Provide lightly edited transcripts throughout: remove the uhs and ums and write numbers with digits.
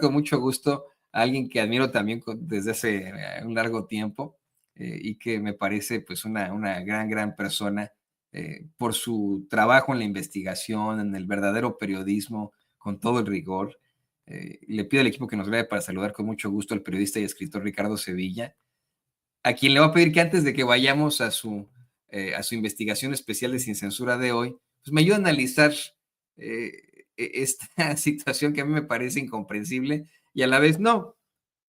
con mucho gusto a alguien que admiro también desde hace un largo tiempo y que me parece pues una gran persona por su trabajo en la investigación, en el verdadero periodismo, con todo el rigor. Le pido al equipo que nos grabe para saludar con mucho gusto al periodista y escritor Ricardo Sevilla, a quien le voy a pedir que antes de que vayamos a su investigación especial de Sin Censura de hoy, pues me ayude a analizar esta situación que a mí me parece incomprensible y a la vez no,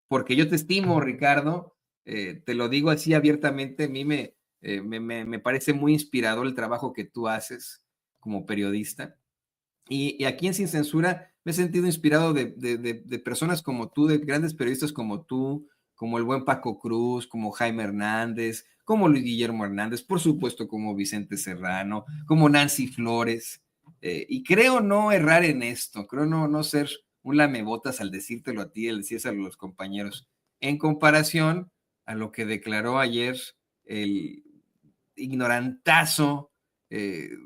porque yo te estimo, Ricardo, te lo digo así abiertamente, a mí me parece muy inspirador el trabajo que tú haces como periodista. Y aquí en Sin Censura me he sentido inspirado de personas como tú, de grandes periodistas como tú, como el buen Paco Cruz, como Jaime Hernández, como Luis Guillermo Hernández, por supuesto como Vicente Serrano, como Nancy Flores. Y creo no errar en esto, creo no ser un lamebotas al decírtelo a ti, al decírselo a los compañeros, en comparación a lo que declaró ayer el ignorantazo,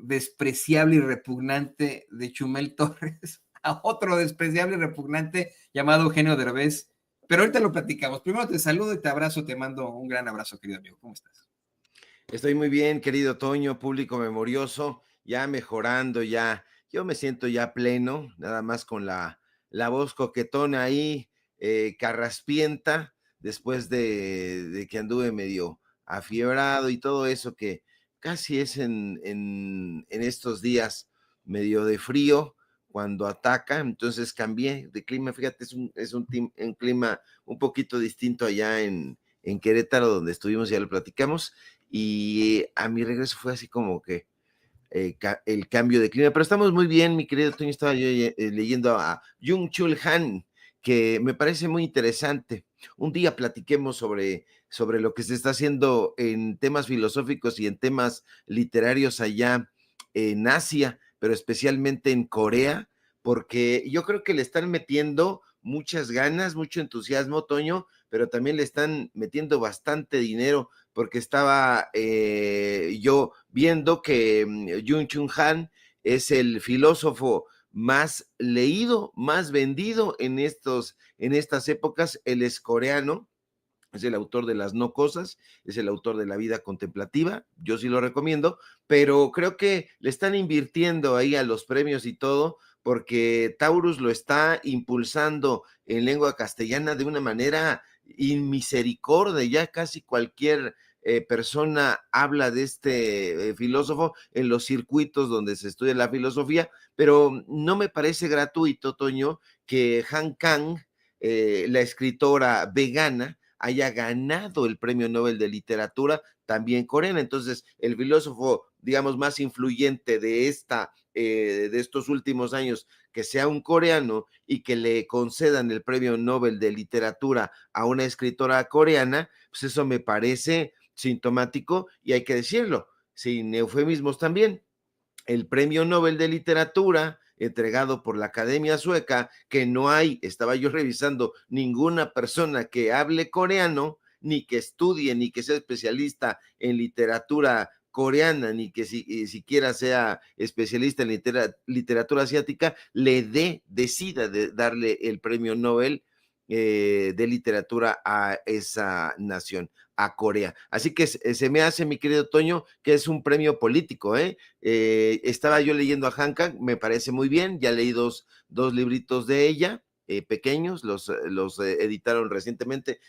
despreciable y repugnante de Chumel Torres a otro despreciable y repugnante llamado Eugenio Derbez. Pero ahorita lo platicamos. Primero te saludo y te abrazo, te mando un gran abrazo, querido amigo. ¿Cómo estás? Estoy muy bien, querido Toño, público memorioso, ya mejorando, ya, yo me siento ya pleno, nada más con la voz coquetona ahí, carraspienta, después de que anduve medio afiebrado y todo eso que casi es en estos días medio de frío cuando ataca, entonces cambié de clima, fíjate, un clima un poquito distinto allá en Querétaro, donde estuvimos, ya lo platicamos, y a mi regreso fue así como que el cambio de clima, pero estamos muy bien, mi querido Toño, estaba yo leyendo a Byung-Chul Han, que me parece muy interesante. Un día platiquemos sobre lo que se está haciendo en temas filosóficos y en temas literarios allá en Asia, pero especialmente en Corea, porque yo creo que le están metiendo muchas ganas, mucho entusiasmo, Toño, pero también le están metiendo bastante dinero, porque estaba yo viendo que Byung-Chul Han es el filósofo más leído, más vendido en estas épocas. Él es coreano, es el autor de Las no cosas, es el autor de La vida contemplativa, yo sí lo recomiendo, pero creo que le están invirtiendo ahí a los premios y todo, porque Taurus lo está impulsando en lengua castellana de una manera inmisericordia, ya casi cualquier persona habla de este filósofo en los circuitos donde se estudia la filosofía, pero no me parece gratuito, Toño, que Han Kang, la escritora vegana, haya ganado el Premio Nobel de Literatura también coreana. Entonces, el filósofo, digamos, más influyente de estos últimos años, que sea un coreano y que le concedan el Premio Nobel de Literatura a una escritora coreana, pues eso me parece sintomático y hay que decirlo, sin eufemismos también. El Premio Nobel de Literatura entregado por la Academia Sueca, que no hay, estaba yo revisando, ninguna persona que hable coreano, ni que estudie, ni que sea especialista en literatura coreana, ni que siquiera sea especialista en literatura asiática, decida de darle el Premio Nobel de literatura a esa nación, a Corea. Así que se me hace, mi querido Toño, que es un premio político, ¿eh? Estaba yo leyendo a Hanka, me parece muy bien, ya leí dos libritos de ella, pequeños, los editaron recientemente,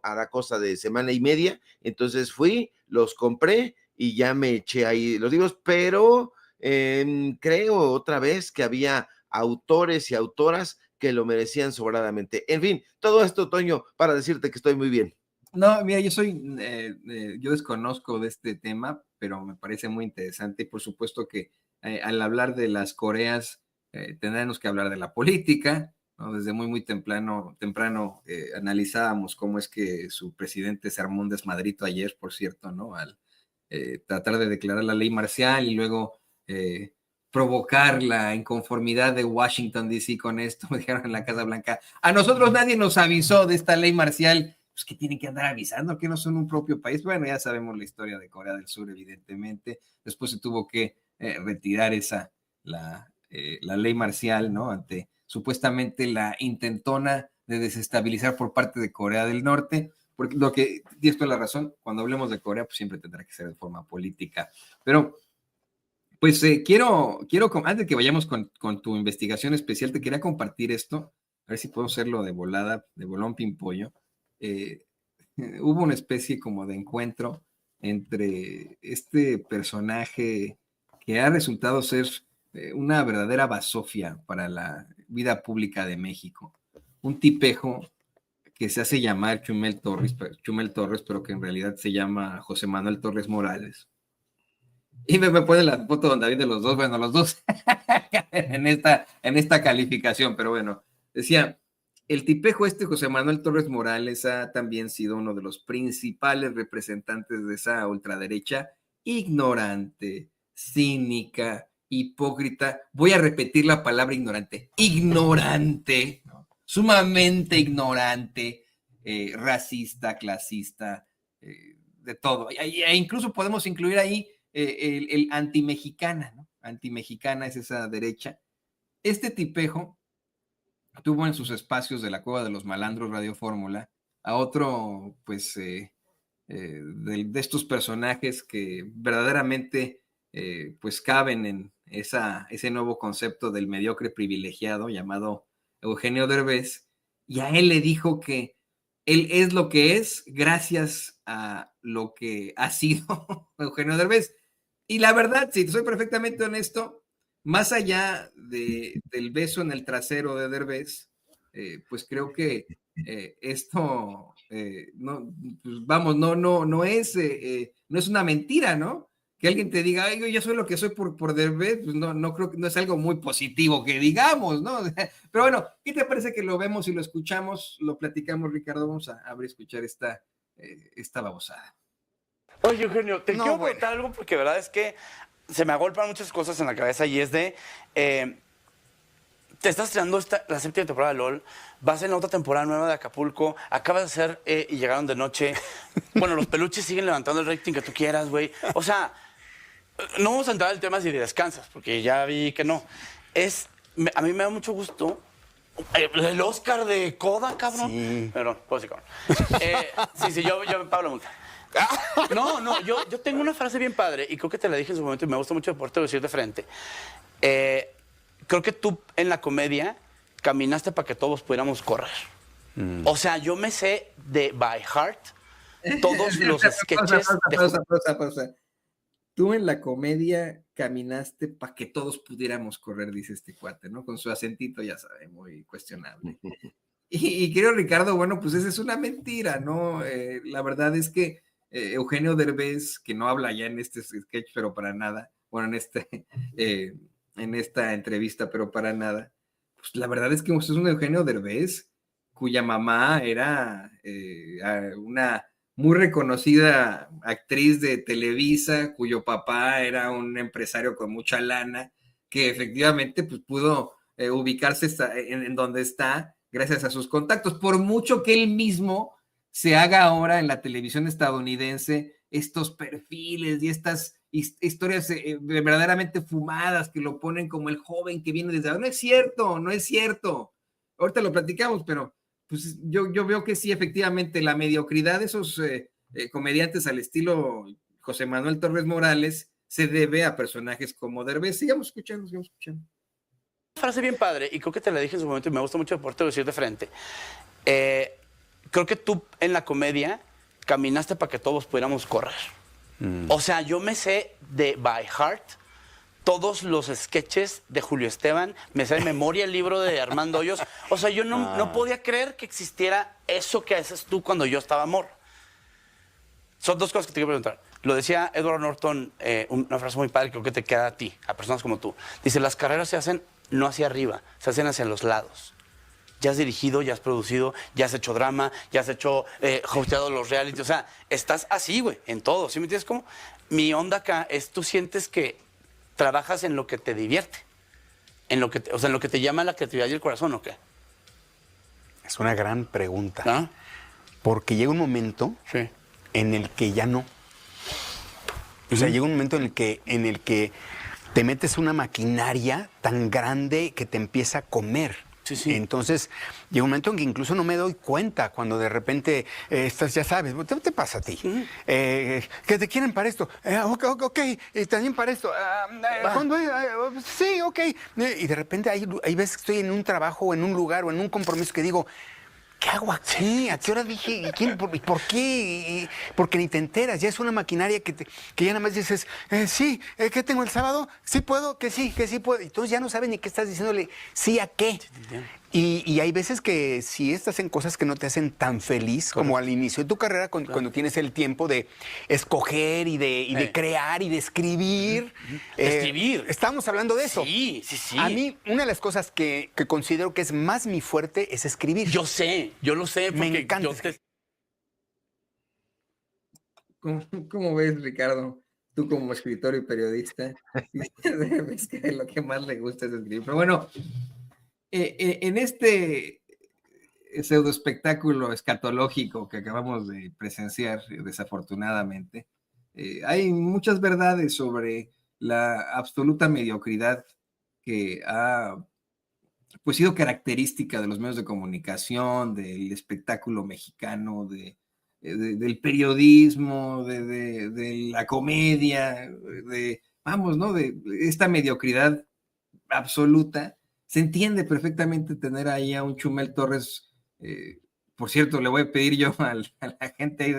hará cosa de semana y media, entonces fui, los compré y ya me eché ahí los libros, pero creo otra vez que había autores y autoras que lo merecían sobradamente. En fin, todo esto, Toño, para decirte que estoy muy bien. No, mira, yo desconozco de este tema, pero me parece muy interesante y por supuesto que al hablar de las Coreas tendremos que hablar de la política, ¿no? Desde muy temprano analizábamos cómo es que su presidente se armó un desmadrito ayer, por cierto, ¿no? Al tratar de declarar la ley marcial y luego provocar la inconformidad de Washington, D.C. con esto, me dijeron en la Casa Blanca. A nosotros nadie nos avisó de esta ley marcial, pues que tienen que andar avisando que no son un propio país. Bueno, ya sabemos la historia de Corea del Sur, evidentemente. Después se tuvo que retirar la ley marcial, ¿no? Ante supuestamente la intentona de desestabilizar por parte de Corea del Norte, porque lo que tienes toda la razón, cuando hablemos de Corea, pues siempre tendrá que ser de forma política. Pero, pues antes de que vayamos con tu investigación especial, te quería compartir esto, a ver si puedo hacerlo de volada, de bolón pimpollo. Hubo una especie como de encuentro entre este personaje que ha resultado ser una verdadera basofia para la vida pública de México. Un tipejo que se hace llamar Chumel Torres, pero que en realidad se llama José Manuel Torres Morales. Y me pone la foto donde hay de los dos, bueno, los dos en esta calificación, pero bueno, decía, el tipejo José Manuel Torres Morales ha también sido uno de los principales representantes de esa ultraderecha ignorante, cínica, hipócrita. Voy a repetir la palabra ignorante, ¿no? Sumamente ignorante, racista, clasista, de todo. E incluso podemos incluir ahí el antimexicana, ¿no? Antimexicana es esa derecha. Este tipejo tuvo en sus espacios de la Cueva de los Malandros Radio Fórmula a otro, pues, de estos personajes que verdaderamente, pues, caben en ese nuevo concepto del mediocre privilegiado llamado Eugenio Derbez, y a él le dijo que él es lo que es gracias a lo que ha sido Eugenio Derbez. Y la verdad, si soy perfectamente honesto, más allá del beso en el trasero de Derbez, pues creo que esto, no, pues vamos, no es una mentira, ¿no? Que alguien te diga, ay, yo soy lo que soy por Derbez, pues no creo que no es algo muy positivo que digamos, ¿no? Pero bueno, ¿qué te parece que lo vemos y lo escuchamos, lo platicamos, Ricardo? Vamos a abrir a escuchar esta babosada. Oye, Eugenio, te quiero preguntar algo porque la verdad es que se me agolpan muchas cosas en la cabeza y es de... te estás estrenando la séptima temporada de LOL, vas en la otra temporada nueva de Acapulco, acabas de hacer y llegaron de noche. Bueno, los peluches siguen levantando el rating que tú quieras, güey. O sea, no vamos a entrar en el tema si descansas, porque ya vi que no. A mí me da mucho gusto... El Oscar de Coda, cabrón. Sí. Perdón, puedo decir, cabrón. Sí, yo Pablo Multa. No, yo tengo una frase bien padre y creo que te la dije en su momento y me gusta mucho poderte decir de frente. Creo que tú en la comedia caminaste para que todos pudiéramos correr. O sea, yo me sé de by heart todos los sketches. Pausa. Tú en la comedia caminaste para que todos pudiéramos correr, dice este cuate, ¿no? Con su acentito, ya sabe, muy cuestionable. Y querido Ricardo, bueno, pues esa es una mentira, ¿no? La verdad es que Eugenio Derbez, que no habla ya en este sketch, pero para nada, bueno, en esta entrevista, pero para nada, pues la verdad es que es un Eugenio Derbez cuya mamá era una muy reconocida actriz de Televisa, cuyo papá era un empresario con mucha lana, que efectivamente pues, pudo ubicarse en donde está gracias a sus contactos, por mucho que él mismo se haga ahora en la televisión estadounidense estos perfiles y estas historias verdaderamente fumadas que lo ponen como el joven que viene desde... No es cierto. Ahorita lo platicamos, pero pues yo veo que sí, efectivamente, la mediocridad de esos comediantes al estilo José Manuel Torres Morales se debe a personajes como Derbez. Sigamos escuchando. Una frase bien padre, y creo que te la dije en su momento y me gusta mucho poderte decir de frente. Creo que tú en la comedia caminaste para que todos pudiéramos correr. O sea, yo me sé de by heart todos los sketches de Julio Esteban, me sé de memoria el libro de Armando Hoyos. O sea, yo no podía creer que existiera eso que haces tú cuando yo estaba morro. Son dos cosas que te quiero preguntar. Lo decía Edward Norton, una frase muy padre que creo que te queda a ti, a personas como tú. Dice, las carreras se hacen no hacia arriba, se hacen hacia los lados. Ya has dirigido, ya has producido, ya has hecho drama, ya has hecho, hosteado los reality. O sea, estás así, güey, en todo. ¿Sí me entiendes cómo? Mi onda acá es, tú sientes que trabajas en lo que te divierte, en lo que te llama la creatividad y el corazón, ¿o qué? Es una gran pregunta. ¿Ah? Porque llega un momento en el que ya no. O sea, llega un momento en el que te metes una maquinaria tan grande que te empieza a comer. Sí, sí. Entonces, llega un momento en que incluso no me doy cuenta cuando de repente estás, ya sabes, ¿qué te pasa a ti? ¿Que te quieren para esto? Ok, también para esto. ¿Cuándo es? Sí, ok. Y de repente hay veces que estoy en un trabajo o en un lugar o en un compromiso que digo, ¿qué hago aquí? ¿A qué hora dije? ¿Por qué? Porque ni te enteras. Ya es una maquinaria que ya nada más dices, sí, ¿qué tengo el sábado? Sí puedo, que sí puedo. Y entonces ya no sabes ni qué estás diciéndole, sí a qué. Y hay veces que sí estás en cosas que no te hacen tan feliz como al inicio de tu carrera, cuando tienes el tiempo de escoger y de crear y de escribir. Escribir. Estamos hablando de eso. Sí, sí, sí. A mí, una de las cosas que considero que es más mi fuerte es escribir. Yo lo sé. Me Porque encanta. ¿Cómo ves, Ricardo? Tú como escritor y periodista, ves que lo que más le gusta es escribir. Pero bueno, en este pseudo espectáculo escatológico que acabamos de presenciar, desafortunadamente, hay muchas verdades sobre la absoluta mediocridad que ha pues sido característica de los medios de comunicación, del espectáculo mexicano, del periodismo, de la comedia, vamos, ¿no? De esta mediocridad absoluta. Se entiende perfectamente tener ahí a un Chumel Torres. Por cierto, le voy a pedir yo a la gente ahí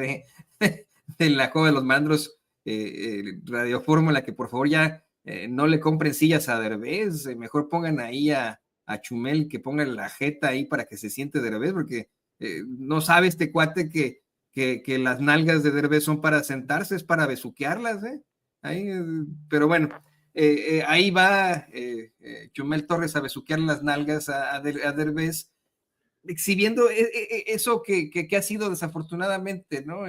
de la Cueva de los Mandros, Radio Fórmula, que por favor ya no le compren sillas a Derbez, mejor pongan ahí a Chumel, que pongan la jeta ahí para que se siente Derbez, porque no sabe este cuate que las nalgas de Derbez son para sentarse, es para besuquearlas, ahí, pero bueno, ahí va Chumel Torres a besuquear las nalgas a Derbez, exhibiendo eso que ha sido desafortunadamente, ¿no?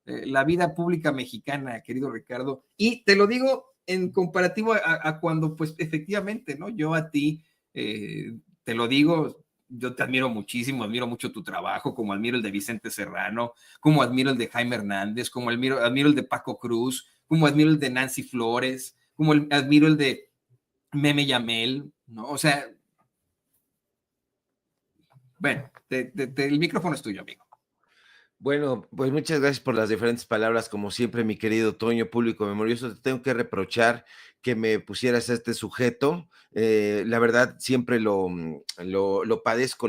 La vida pública mexicana, querido Ricardo. Y te lo digo en comparativo a cuando, pues, efectivamente, ¿no? Yo a ti, te lo digo, yo te admiro muchísimo, admiro mucho tu trabajo, como admiro el de Vicente Serrano, como admiro el de Jaime Hernández, como admiro el de Paco Cruz, como admiro el de Nancy Flores, como admiro el de Meme Yamel, ¿no? O sea, bueno, el micrófono es tuyo, amigo. Bueno, pues muchas gracias por las diferentes palabras, como siempre, mi querido Toño, público memorioso. Te tengo que reprochar que me pusieras a este sujeto. La verdad, siempre lo padezco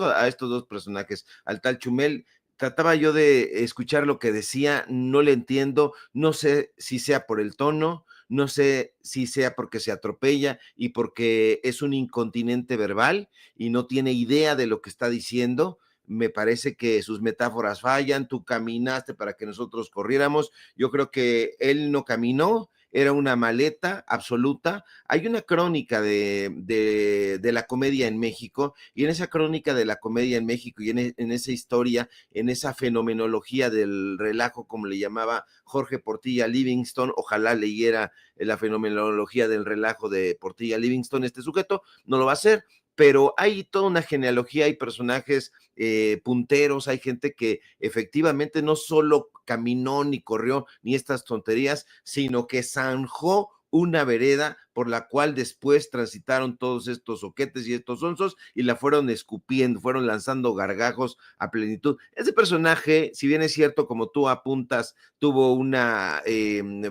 a estos dos personajes, al tal Chumel. Trataba yo de escuchar lo que decía, no le entiendo, no sé si sea por el tono, no sé si sea porque se atropella y porque es un incontinente verbal y no tiene idea de lo que está diciendo. Me parece que sus metáforas fallan, tú caminaste para que nosotros corriéramos, yo creo que él no caminó, era una maleta absoluta. Hay una crónica de la comedia en México, y en esa crónica de la comedia en México y en esa historia, en esa fenomenología del relajo, como le llamaba Jorge Portilla Livingston, ojalá leyera la fenomenología del relajo de Portilla Livingston, este sujeto no lo va a hacer, pero hay toda una genealogía, hay personajes punteros, hay gente que efectivamente no solo caminó ni corrió ni estas tonterías, sino que zanjó una vereda por la cual después transitaron todos estos soquetes y estos onzos y la fueron escupiendo, fueron lanzando gargajos a plenitud. Ese personaje, si bien es cierto, como tú apuntas, tuvo una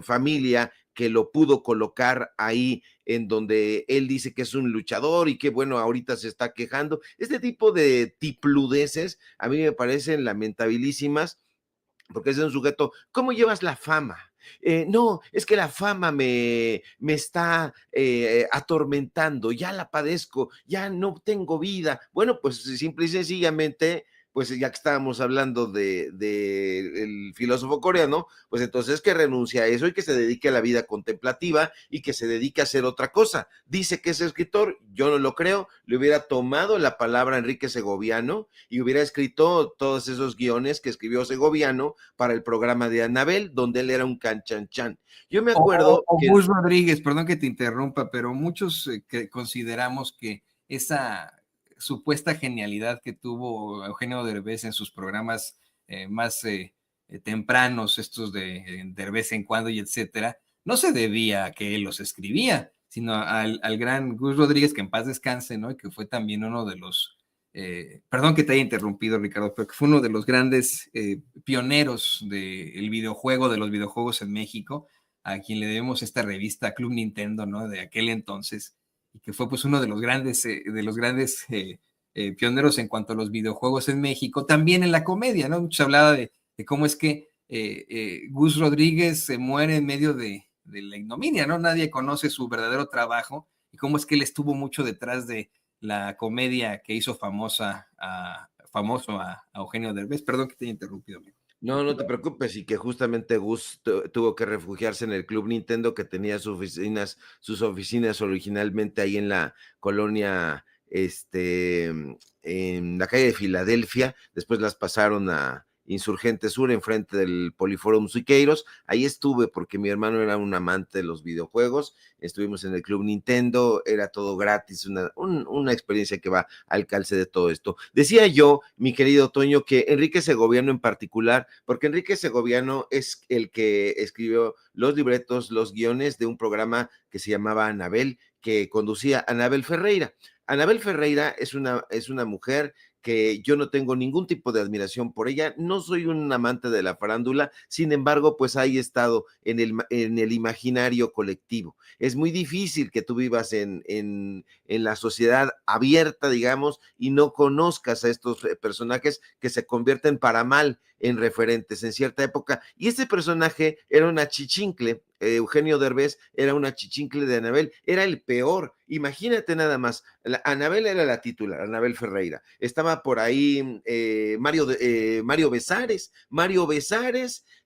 familia que lo pudo colocar ahí en donde él dice que es un luchador y que bueno, ahorita se está quejando. Este tipo de tipludeces a mí me parecen lamentabilísimas, porque es un sujeto, ¿cómo llevas la fama? No, es que la fama me está atormentando, ya la padezco, ya no tengo vida. Bueno, pues simple y sencillamente, pues ya que estábamos hablando el filósofo coreano, pues entonces que renuncie a eso y que se dedique a la vida contemplativa y que se dedique a hacer otra cosa. Dice que es escritor, yo no lo creo, le hubiera tomado la palabra a Enrique Segoviano y hubiera escrito todos esos guiones que escribió Segoviano para el programa de Anabel, donde él era un canchanchan. Yo me acuerdo que... Gus Rodríguez, perdón que te interrumpa, pero muchos que consideramos que esa supuesta genialidad que tuvo Eugenio Derbez en sus programas más tempranos, estos de vez en cuando y etcétera, no se debía a que él los escribía, sino al gran Gus Rodríguez, que en paz descanse, ¿no? Y que fue también uno de los, perdón que te haya interrumpido, Ricardo, pero que fue uno de los grandes pioneros del videojuego, de los videojuegos en México, a quien le debemos esta revista Club Nintendo, ¿no? De aquel entonces, y que fue pues uno de los grandes pioneros en cuanto a los videojuegos en México, también en la comedia, ¿no? Mucho se hablaba de cómo es que Gus Rodríguez se muere en medio de la ignominia, ¿no? Nadie conoce su verdadero trabajo y cómo es que él estuvo mucho detrás de la comedia que hizo famoso a Eugenio Derbez. Perdón que te haya interrumpido, amigo. No, no te preocupes, y que justamente Gus tuvo que refugiarse en el Club Nintendo, que tenía sus oficinas originalmente ahí en la colonia, en la calle de Filadelfia. Después las pasaron a Insurgente Sur, enfrente del Poliforum Siqueiros. Ahí estuve porque mi hermano era un amante de los videojuegos. Estuvimos en el Club Nintendo, era todo gratis, una experiencia que va al calce de todo esto. Decía yo, mi querido Toño, que Enrique Segoviano en particular, porque Enrique Segoviano es el que escribió los libretos, los guiones de un programa que se llamaba Anabel, que conducía Anabel Ferreira. Anabel Ferreira es una mujer que yo no tengo ningún tipo de admiración por ella, no soy un amante de la farándula, sin embargo, pues ahí he estado en el imaginario colectivo. Es muy difícil que tú vivas en la sociedad abierta, digamos, y no conozcas a estos personajes que se convierten para mal en referentes en cierta época, y este personaje era una chichincle. Eugenio Derbez era una chichincle de Anabel, era el peor. Imagínate nada más, Anabel era la titular, Anabel Ferreira, estaba por ahí Mario Besares,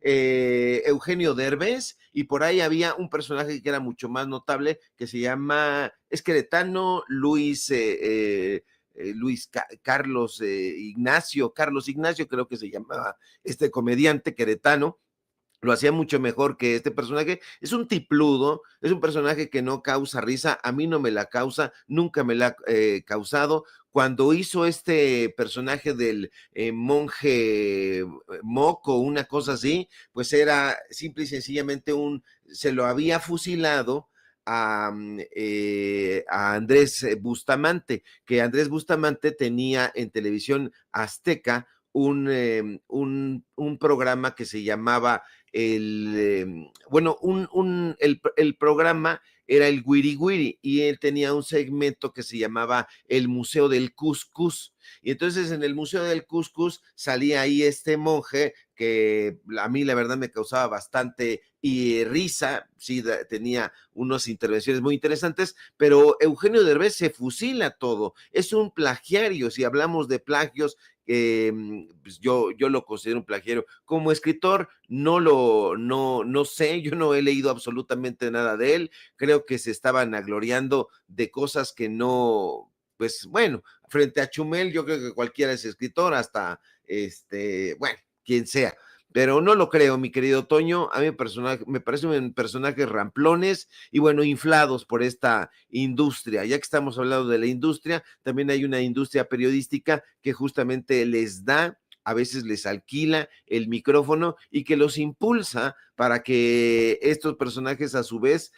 Eugenio Derbez, y por ahí había un personaje que era mucho más notable, que se llama, es queretano, Carlos Ignacio creo que se llamaba este comediante queretano. Lo hacía mucho mejor que este personaje. Es un tipludo, es un personaje que no causa risa, a mí no me la causa, nunca me la ha causado. Cuando hizo este personaje del monje moco, una cosa así, pues era simple y sencillamente se lo había fusilado a Andrés Bustamante, que Andrés Bustamante tenía en televisión azteca un programa que se llamaba el programa era el Wiri Wiri, y él tenía un segmento que se llamaba el Museo del Cuscús. Y entonces en el Museo del Cuscús salía ahí este monje que a mí la verdad me causaba bastante risa, sí, tenía unas intervenciones muy interesantes, pero Eugenio Derbez se fusila todo, es un plagiario. Si hablamos de plagios, pues yo lo considero un plagiario. Como escritor no sé, yo no he leído absolutamente nada de él, creo que se estaban vanagloriando de cosas que no, pues bueno, frente a Chumel yo creo que cualquiera es escritor, hasta bueno, quien sea. Pero no lo creo, mi querido Toño. A mí me parecen personajes ramplones y bueno, inflados por esta industria. Ya que estamos hablando de la industria, también hay una industria periodística que justamente a veces les alquila el micrófono y que los impulsa para que estos personajes a su vez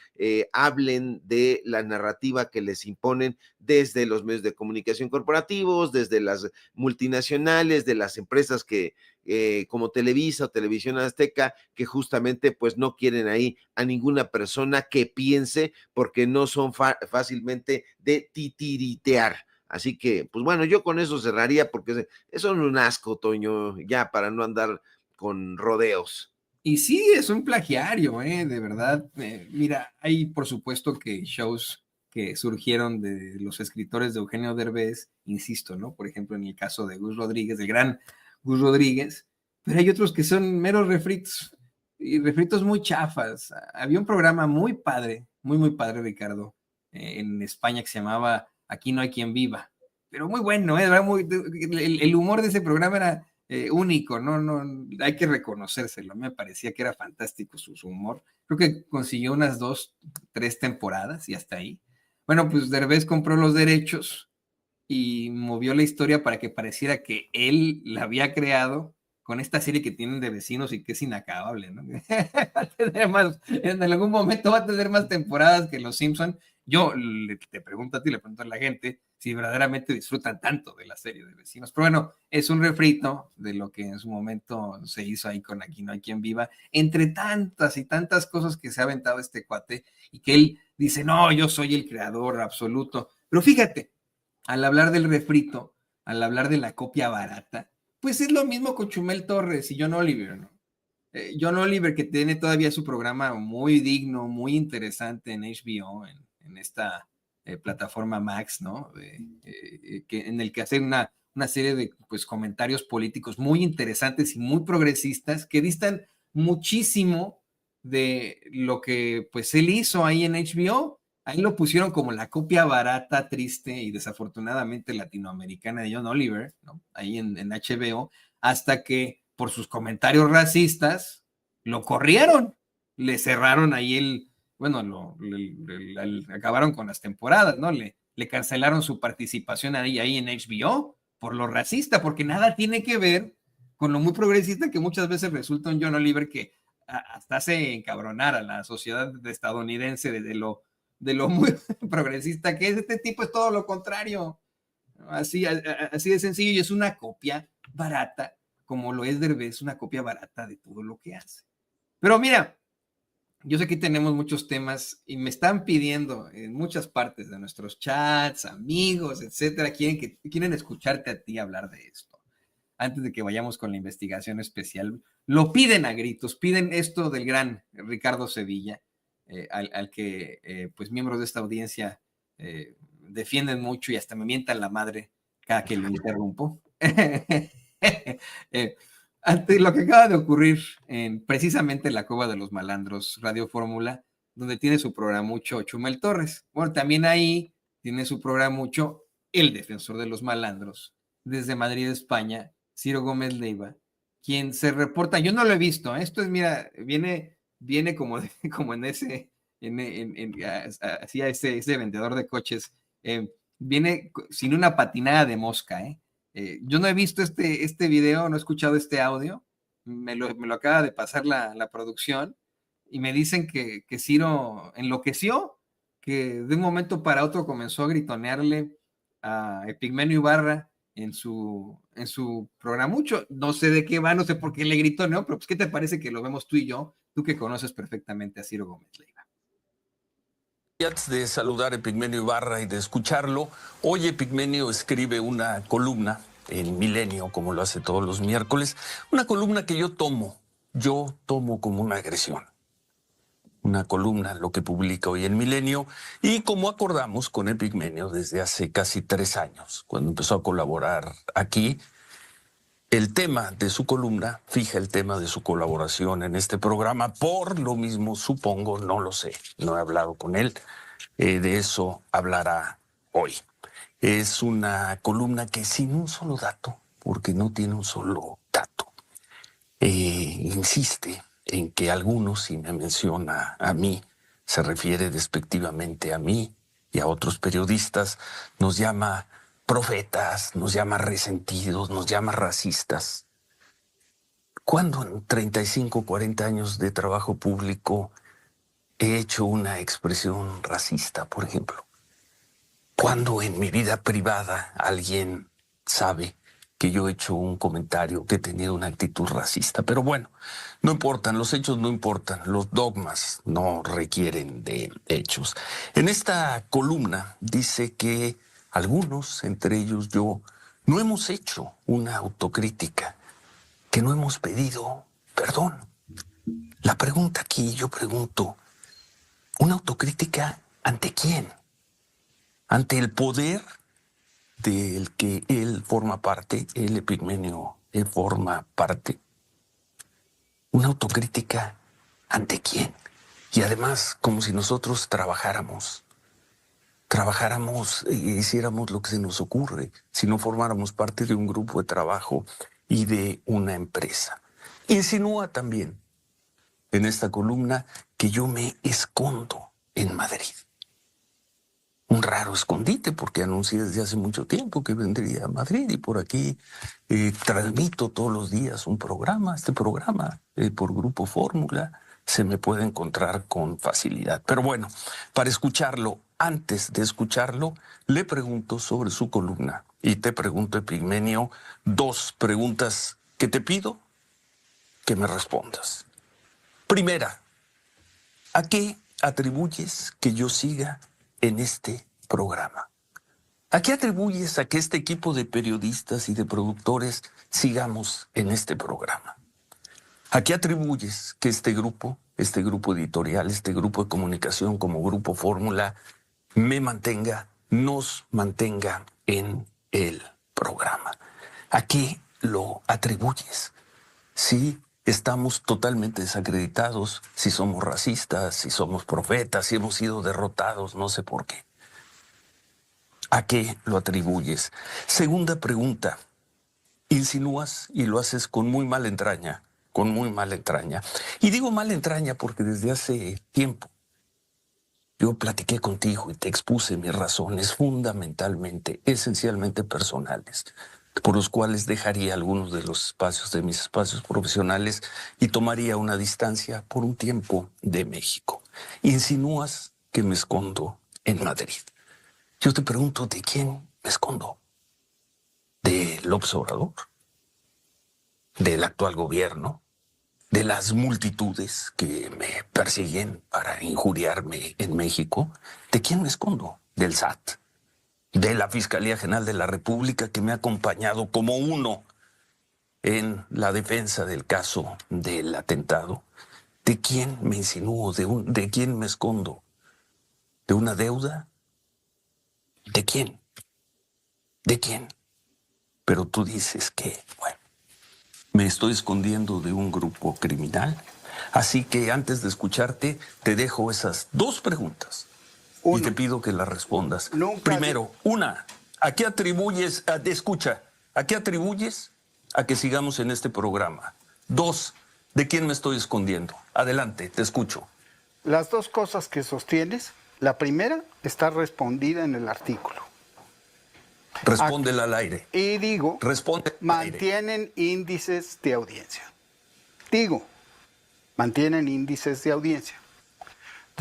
hablen de la narrativa que les imponen desde los medios de comunicación corporativos, desde las multinacionales, de las empresas que como Televisa o Televisión Azteca, que justamente pues no quieren ahí a ninguna persona que piense, porque no son fácilmente de titiritear. Así que, pues bueno, yo con eso cerraría, porque son un asco, Toño, ya para no andar con rodeos. Y sí, es un plagiario, de verdad. Mira, hay por supuesto que shows que surgieron de los escritores de Eugenio Derbez, insisto, ¿no? Por ejemplo, en el caso de Gus Rodríguez, el gran Gus Rodríguez, pero hay otros que son meros refritos, y refritos muy chafas. Había un programa muy padre, muy padre, Ricardo, en España, que se llamaba Aquí no hay quien viva, pero muy bueno, era el humor de ese programa era único, no, hay que reconocérselo. Me parecía que era fantástico su humor. Creo que consiguió unas 2, 3 temporadas y hasta ahí. Bueno, pues Derbez compró los derechos y movió la historia para que pareciera que él la había creado con esta serie que tienen de vecinos y que es inacabable, ¿no? En algún momento va a tener más temporadas que Los Simpson Te pregunto a ti, le pregunto a la gente si verdaderamente disfrutan tanto de la serie de Vecinos. Pero bueno, es un refrito de lo que en su momento se hizo ahí con Aquí no hay quien viva, entre tantas y tantas cosas que se ha aventado este cuate y que él dice, no, yo soy el creador absoluto. Pero fíjate, al hablar del refrito, al hablar de la copia barata, pues es lo mismo con Chumel Torres y John Oliver, ¿no? John Oliver, que tiene todavía su programa muy digno, muy interesante en HBO, en esta plataforma Max, ¿no? En el que hace una serie de pues, comentarios políticos muy interesantes y muy progresistas que distan muchísimo de lo que pues él hizo ahí en HBO. Ahí lo pusieron como la copia barata, triste y desafortunadamente latinoamericana de John Oliver, ¿no? Ahí en HBO, hasta que por sus comentarios racistas lo corrieron, le cerraron ahí acabaron con las temporadas, ¿no? Le cancelaron su participación ahí en HBO por lo racista, porque nada tiene que ver con lo muy progresista que muchas veces resulta un John Oliver que hasta hace encabronar a la sociedad estadounidense de lo muy progresista que es. Este tipo es todo lo contrario. Así de sencillo, y es una copia barata, como lo es Derbez, una copia barata de todo lo que hace. Pero mira, yo sé que tenemos muchos temas y me están pidiendo en muchas partes de nuestros chats, amigos, etcétera, quieren escucharte a ti hablar de esto. Antes de que vayamos con la investigación especial, lo piden a gritos, piden esto del gran Ricardo Sevilla, al que pues miembros de esta audiencia defienden mucho y hasta me mientan la madre cada que lo interrumpo. Ante lo que acaba de ocurrir en precisamente la Cueva de los Malandros, Radio Fórmula, donde tiene su programa mucho Chumel Torres. Bueno, también ahí tiene su programa mucho el defensor de los malandros, desde Madrid, España, Ciro Gómez Leiva, quien se reporta, yo no lo he visto, esto es, mira, viene como en ese, hacía ese vendedor de coches, viene sin una patinada de mosca, yo no he visto este video, no he escuchado este audio, me lo acaba de pasar la producción y me dicen que Ciro enloqueció, que de un momento para otro comenzó a gritonearle a Epigmenio Ibarra en su programa mucho. No sé de qué va, no sé por qué le gritoneó, pero pues ¿qué te parece que lo vemos tú y yo? Tú que conoces perfectamente a Ciro Gómez Leiva. Y antes de saludar a Epigmenio Ibarra y de escucharlo, hoy Epigmenio escribe una columna en Milenio, como lo hace todos los miércoles, una columna que yo tomo como una agresión. Una columna, lo que publica hoy en Milenio, y como acordamos con Epigmenio desde hace casi 3 años, cuando empezó a colaborar aquí, el tema de su columna fija el tema de su colaboración en este programa. Por lo mismo, supongo, no lo sé, no he hablado con él, de eso hablará hoy. Es una columna que sin un solo dato, porque no tiene un solo dato, insiste en que algunos, si me menciona a mí, se refiere despectivamente a mí y a otros periodistas, nos llama profetas, nos llama resentidos, nos llama racistas. ¿Cuándo en 35, 40 años de trabajo público he hecho una expresión racista, por ejemplo? ¿Cuándo en mi vida privada alguien sabe que yo he hecho un comentario, que he tenido una actitud racista? Pero bueno, no importan, los hechos no importan, los dogmas no requieren de hechos. En esta columna dice que algunos, entre ellos yo, no hemos hecho una autocrítica, que no hemos pedido perdón. La pregunta aquí, yo pregunto, ¿una autocrítica ante quién? ¿Ante el poder del que él forma parte, el Epigmenio, él forma parte? ¿Una autocrítica ante quién? Y además, como si nosotros trabajáramos e hiciéramos lo que se nos ocurre, si no formáramos parte de un grupo de trabajo y de una empresa. Insinúa también en esta columna que yo me escondo en Madrid. Un raro escondite, porque anuncié desde hace mucho tiempo que vendría a Madrid y por aquí transmito todos los días un programa. Este programa por Grupo Fórmula se me puede encontrar con facilidad. Pero bueno, para escucharlo, antes de escucharlo, le pregunto sobre su columna. Y te pregunto, Epigmenio, 2 preguntas que te pido que me respondas. Primera, ¿a qué atribuyes que yo siga en este programa? ¿A qué atribuyes a que este equipo de periodistas y de productores sigamos en este programa? ¿A qué atribuyes que este grupo editorial, este grupo de comunicación como Grupo Fórmula, nos mantenga en el programa? ¿A qué lo atribuyes? Si estamos totalmente desacreditados, si somos racistas, si somos profetas, si hemos sido derrotados, no sé por qué. ¿A qué lo atribuyes? Segunda pregunta. Insinúas y lo haces con muy mala entraña, Y digo mala entraña porque desde hace tiempo yo platiqué contigo y te expuse mis razones fundamentalmente, esencialmente personales, por los cuales dejaría algunos de los espacios de mis espacios profesionales y tomaría una distancia por un tiempo de México. Insinúas que me escondo en Madrid. Yo te pregunto, ¿de quién me escondo? ¿De López Obrador? ¿Del actual gobierno? ¿De las multitudes que me persiguen para injuriarme en México? ¿De quién me escondo? ¿Del SAT? ¿De la Fiscalía General de la República, que me ha acompañado como uno en la defensa del caso del atentado? ¿De quién me insinúo? ¿De quién me escondo? ¿De una deuda? ¿De quién? ¿De quién? Pero tú dices que, bueno, me estoy escondiendo de un grupo criminal. Así que antes de escucharte, te dejo esas 2 preguntas. Y te pido que las respondas. Primero, ¿a qué atribuyes, ¿a qué atribuyes a que sigamos en este programa? 2, ¿de quién me estoy escondiendo? Adelante, te escucho. Las 2 cosas que sostienes, la primera está respondida en el artículo. Respóndela al aire. Y digo, responde mantienen índices de audiencia. Mantienen índices de audiencia.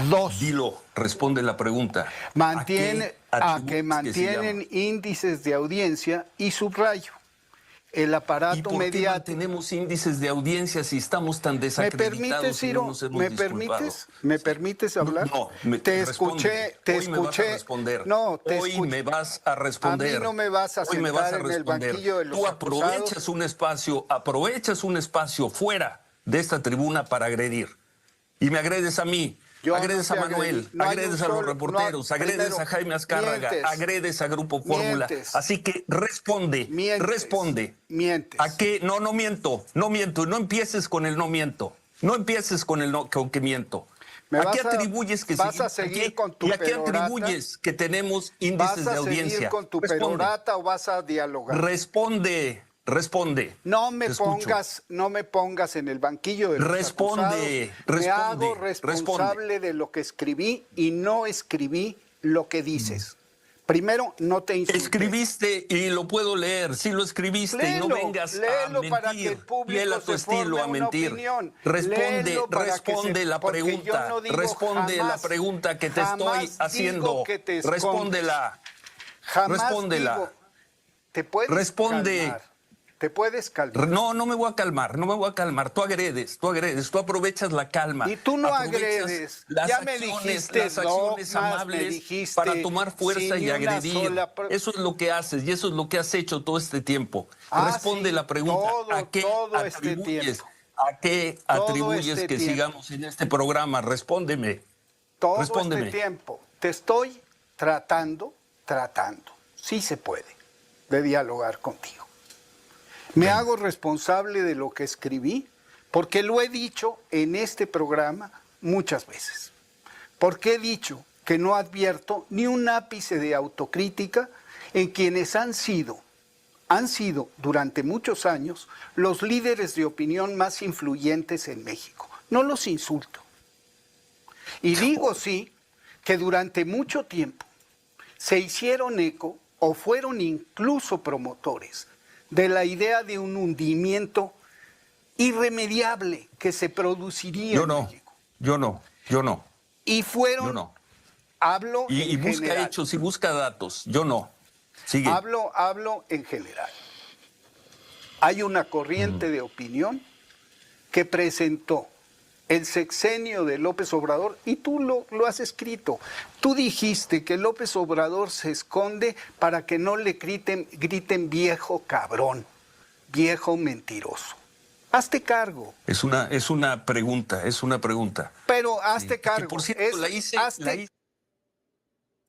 2. Dilo, responde la pregunta. ¿A que mantienen índices de audiencia? Y subrayo, el aparato ¿Y por mediático. qué mantenemos índices de audiencia si estamos tan desacreditados? ¿Me permites hablar? No, te escuché. Hoy me vas a responder. A mí no me vas a sentar en el banquillo de los Tú acusados. aprovechas un espacio fuera de esta tribuna para agredir. Y me agredes a mí. Agredes a Manuel, agredes a los reporteros, agredes a Jaime Azcárraga, agredes a Grupo Fórmula. Así que responde. Mientes. ¿A qué? No miento. No empieces con el no miento. No empieces con que miento. ¿A qué atribuyes que vas a seguir con tu perorata? ¿Y a qué atribuyes que tenemos índices de audiencia? ¿Vas a seguir con tu perorata o vas a dialogar? Responde. No me pongas en el banquillo de los acusados. Me hago responsable de lo que escribí y no escribí lo que dices. Primero, no te insultes. Escribiste y lo puedo leer. Sí lo escribiste. Léelo, y no vengas a mentir. Para que el público tu estilo a mentir. Opinión. Responde la pregunta. Responde la pregunta que te estoy haciendo. Respóndela. Respóndela. Te puedes calmar. ¿Te puedes calmar? No me voy a calmar. Tú agredes, tú aprovechas la calma. Y tú no agredes. Ya me dijiste, las acciones amables para tomar fuerza y agredir. Eso es lo que haces y eso es lo que has hecho todo este tiempo. Responde la pregunta. ¿A qué atribuyes que sigamos en este programa? Respóndeme. Este tiempo te estoy tratando, sí se puede, de dialogar contigo. Me hago responsable de lo que escribí, porque lo he dicho en este programa muchas veces. Porque he dicho que no advierto ni un ápice de autocrítica en quienes han sido durante muchos años los líderes de opinión más influyentes en México. No los insulto. Y digo sí que durante mucho tiempo se hicieron eco o fueron incluso promotores de la idea de un hundimiento irremediable que se produciría en México. Yo no. Y fueron Hablo Y en busca general. hechos y busca datos. Yo no. Sigue. Hablo en general. Hay una corriente de opinión que presentó el sexenio de López Obrador, y tú lo has escrito. Tú dijiste que López Obrador se esconde para que no le griten viejo cabrón, viejo mentiroso. Hazte cargo. Es una pregunta, Pero hazte cargo. Que, por cierto, la hice.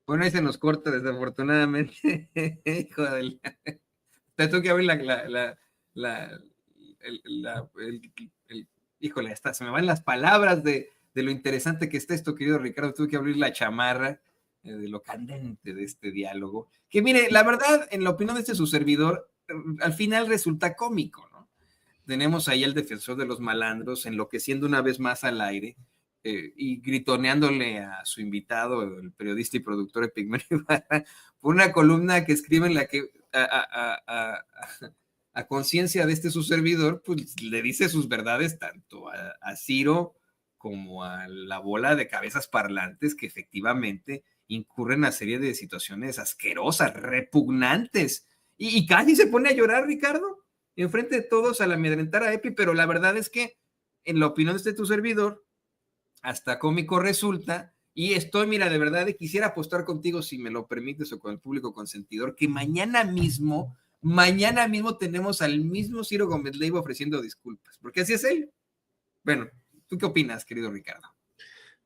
Bueno, ahí se nos corta desafortunadamente. Hijo de la... Te tengo que abrir híjole, se me van las palabras de lo interesante que está esto, querido Ricardo. Tuve que abrir la chamarra de lo candente de este diálogo. Que mire, la verdad, en la opinión de este su servidor, al final resulta cómico, ¿no? Tenemos ahí al defensor de los malandros enloqueciendo una vez más al aire y gritoneándole a su invitado, el periodista y productor Epigmenio Ibarra, por una columna que escribe en la que a conciencia de este su servidor, pues le dice sus verdades tanto a Ciro como a la bola de cabezas parlantes que efectivamente incurren en una serie de situaciones asquerosas, repugnantes. Y casi se pone a llorar, Ricardo, enfrente de todos al amedrentar a Epi, pero la verdad es que, en la opinión de este tu servidor, hasta cómico resulta, y estoy, mira, de verdad, quisiera apostar contigo, si me lo permites, o con el público consentidor, que mañana mismo tenemos al mismo Ciro Gómez Leiva ofreciendo disculpas, porque así es él. Bueno, ¿tú qué opinas, querido Ricardo?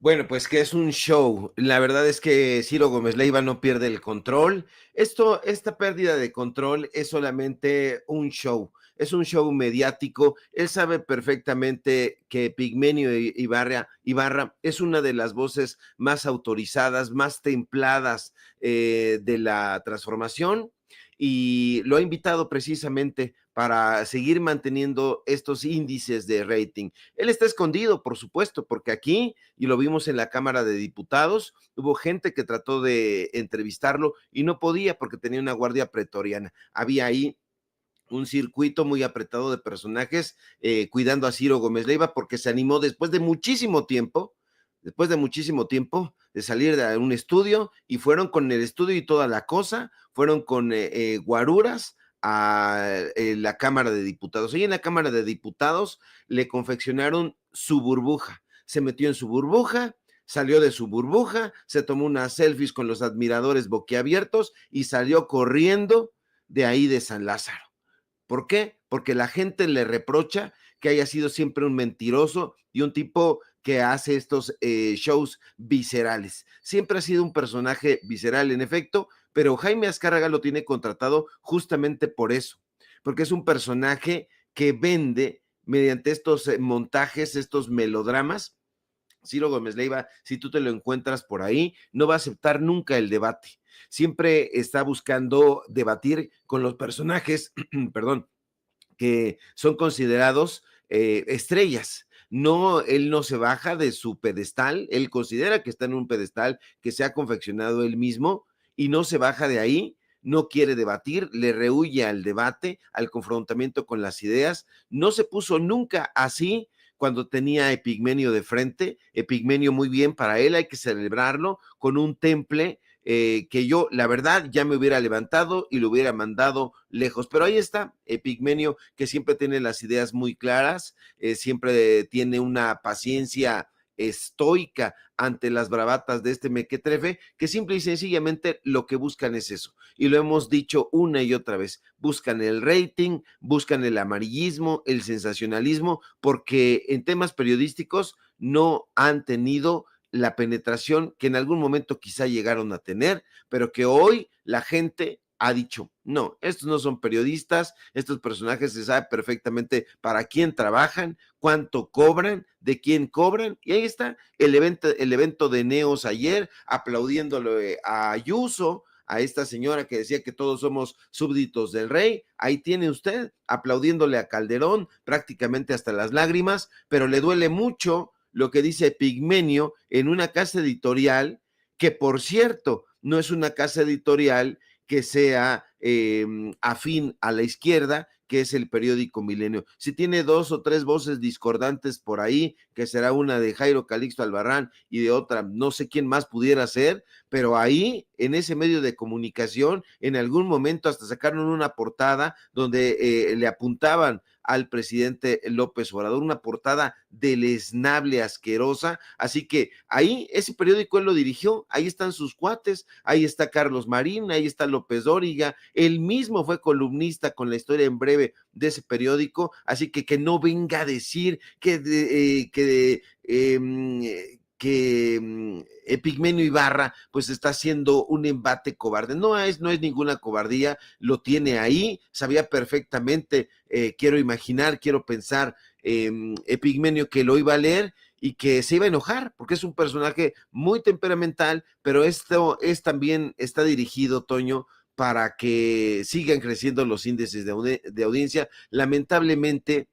Bueno, pues que es un show. La verdad es que Ciro Gómez Leiva no pierde el control. Esta pérdida de control es solamente un show. Es un show mediático. Él sabe perfectamente que Epigmenio Ibarra es una de las voces más autorizadas, más templadas de la transformación, y lo ha invitado precisamente para seguir manteniendo estos índices de rating. Él está escondido, por supuesto, porque aquí, y lo vimos en la Cámara de Diputados, hubo gente que trató de entrevistarlo y no podía porque tenía una guardia pretoriana. Había ahí un circuito muy apretado de personajes cuidando a Ciro Gómez Leiva, porque se animó después de muchísimo tiempo de salir de un estudio, y fueron con el estudio y toda la cosa, fueron con guaruras a la Cámara de Diputados. Y en la Cámara de Diputados le confeccionaron su burbuja. Se metió en su burbuja, salió de su burbuja, se tomó unas selfies con los admiradores boquiabiertos y salió corriendo de ahí de San Lázaro. ¿Por qué? Porque la gente le reprocha que haya sido siempre un mentiroso y un tipo que hace estos shows viscerales. Siempre ha sido un personaje visceral, en efecto, pero Jaime Azcárraga lo tiene contratado justamente por eso, porque es un personaje que vende mediante estos montajes, estos melodramas. Ciro Gómez Leiva, si tú te lo encuentras por ahí, no va a aceptar nunca el debate. Siempre está buscando debatir con los personajes, perdón, que son considerados estrellas. No, él no se baja de su pedestal, él considera que está en un pedestal que se ha confeccionado él mismo y no se baja de ahí, no quiere debatir, le rehúye al debate, al confrontamiento con las ideas, no se puso nunca así cuando tenía a Epigmenio de frente. Epigmenio muy bien para él, hay que celebrarlo con un temple que yo, la verdad, ya me hubiera levantado y lo hubiera mandado lejos. Pero ahí está Epigmenio, que siempre tiene las ideas muy claras, siempre tiene una paciencia estoica ante las bravatas de este mequetrefe, que simple y sencillamente lo que buscan es eso. Y lo hemos dicho una y otra vez, buscan el rating, buscan el amarillismo, el sensacionalismo, porque en temas periodísticos no han tenido la penetración que en algún momento quizá llegaron a tener, pero que hoy la gente ha dicho, no, estos no son periodistas, estos personajes se sabe perfectamente para quién trabajan, cuánto cobran, de quién cobran, y ahí está el evento de Neos ayer, aplaudiéndole a Ayuso, a esta señora que decía que todos somos súbditos del rey. Ahí tiene usted, aplaudiéndole a Calderón, prácticamente hasta las lágrimas, pero le duele mucho lo que dice Epigmenio en una casa editorial que, por cierto, no es una casa editorial que sea afín a la izquierda, que es el periódico Milenio. Si tiene 2 o 3 voces discordantes por ahí, que será una de Jairo Calixto Albarrán y de otra, no sé quién más pudiera ser, pero ahí, en ese medio de comunicación, en algún momento hasta sacaron una portada donde le apuntaban al presidente López Obrador, una portada deleznable, asquerosa, así que ahí ese periódico él lo dirigió, ahí están sus cuates, ahí está Carlos Marín, ahí está López Dóriga, él mismo fue columnista con la historia en breve de ese periódico, así que no venga a decir que Epigmenio Ibarra pues está haciendo un embate cobarde. No es ninguna cobardía, lo tiene ahí, sabía perfectamente, quiero imaginar, quiero pensar, Epigmenio, que lo iba a leer y que se iba a enojar, porque es un personaje muy temperamental, pero esto es también, está dirigido, Toño, para que sigan creciendo los índices de audiencia. Lamentablemente,